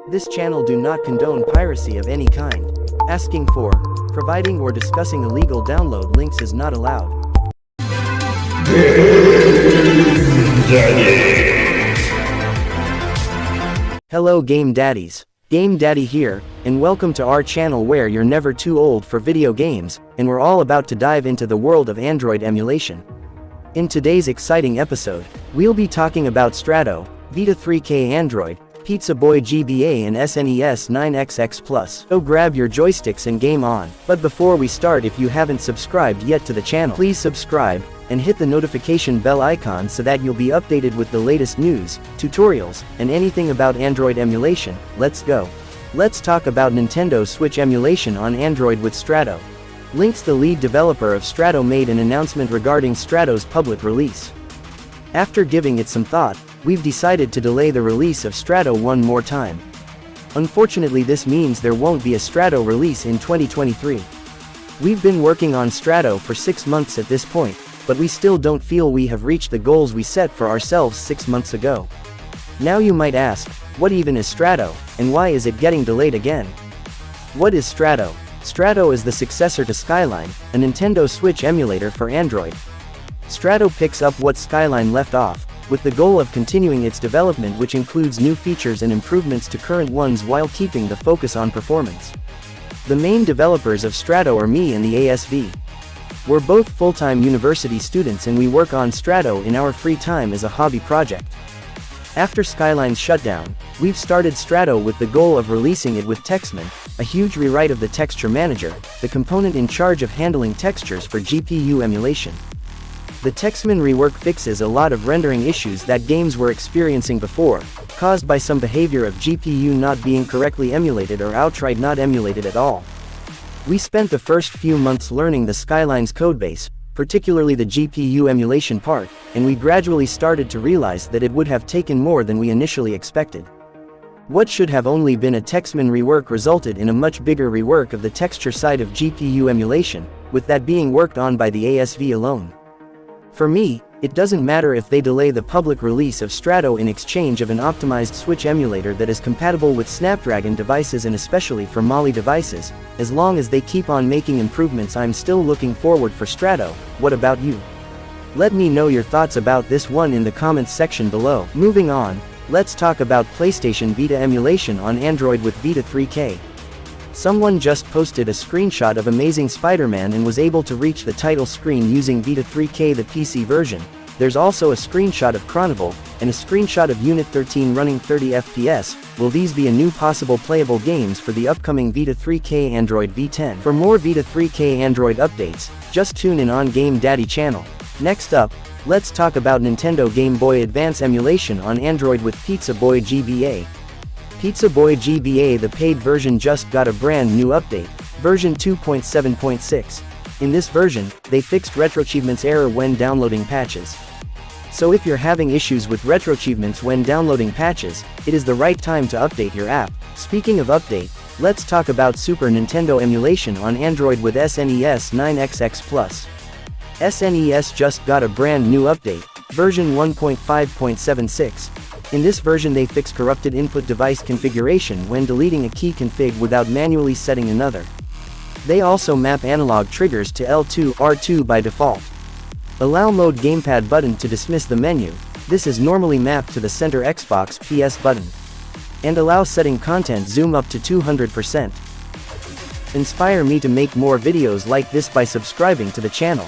This channel do not condone piracy of any kind. Asking for, providing or discussing illegal download links is not allowed. Hello Game Daddies. Game Daddy here, and welcome to our channel where you're never too old for video games, and we're all about to dive into the world of Android emulation. In today's exciting episode, we'll be talking about Strato, Vita3k Android, Pizza Boy GBA and SNES 9XX Plus. So grab your joysticks and game on. But before we start, if you haven't subscribed yet to the channel, please subscribe, and hit the notification bell icon so that you'll be updated with the latest news, tutorials, and anything about Android emulation. Let's go. Let's talk about Nintendo Switch emulation on Android with Strato. Lynx, the lead developer of Strato, made an announcement regarding Strato's public release. After giving it some thought, we've decided to delay the release of Strato one more time. Unfortunately, this means there won't be a Strato release in 2023. We've been working on Strato for 6 months at this point, but we still don't feel we have reached the goals we set for ourselves 6 months ago. Now you might ask, what even is Strato, and why is it getting delayed again? What is Strato? Strato is the successor to Skyline, a Nintendo Switch emulator for Android. Strato picks up what Skyline left off, with the goal of continuing its development, which includes new features and improvements to current ones while keeping the focus on performance. The main developers of Strato are me and the ASV. We're both full-time university students and we work on Strato in our free time as a hobby project. After Skyline's shutdown, we've started Strato with the goal of releasing it with Texman, a huge rewrite of the texture manager, the component in charge of handling textures for GPU emulation. The Texman rework fixes a lot of rendering issues that games were experiencing before, caused by some behavior of GPU not being correctly emulated or outright not emulated at all. We spent the first few months learning the Skyline's codebase, particularly the GPU emulation part, and we gradually started to realize that it would have taken more than we initially expected. What should have only been a Texman rework resulted in a much bigger rework of the texture side of GPU emulation, with that being worked on by the ASV alone. For me, it doesn't matter if they delay the public release of Strato in exchange of an optimized Switch emulator that is compatible with Snapdragon devices and especially for Mali devices. As long as they keep on making improvements, I'm still looking forward for Strato. What about you? Let me know your thoughts about this one in the comments section below. Moving on, let's talk about PlayStation Vita emulation on Android with Vita3k. Someone just posted a screenshot of Amazing Spider-Man and was able to reach the title screen using Vita3k, the PC version. There's also a screenshot of Chronoble, and a screenshot of Unit 13 running 30 FPS. Will these be a new possible playable games for the upcoming Vita3k Android V10? For more Vita3k Android updates, just tune in on Game Daddy channel. Next up, let's talk about Nintendo Game Boy Advance emulation on Android with Pizza Boy GBA. Pizza Boy GBA, the paid version, just got a brand new update, version 2.7.6. In this version, they fixed RetroAchievements error when downloading patches. So if you're having issues with RetroAchievements when downloading patches, it is the right time to update your app. Speaking of update, let's talk about Super Nintendo emulation on Android with SNES 9XX Plus. SNES just got a brand new update, version 1.5.76. In this version they fix corrupted input device configuration when deleting a key config without manually setting another. They also map analog triggers to L2, R2 by default. Allow mode gamepad button to dismiss the menu, this is normally mapped to the center Xbox PS button. And allow setting content zoom up to 200%. Inspire me to make more videos like this by subscribing to the channel.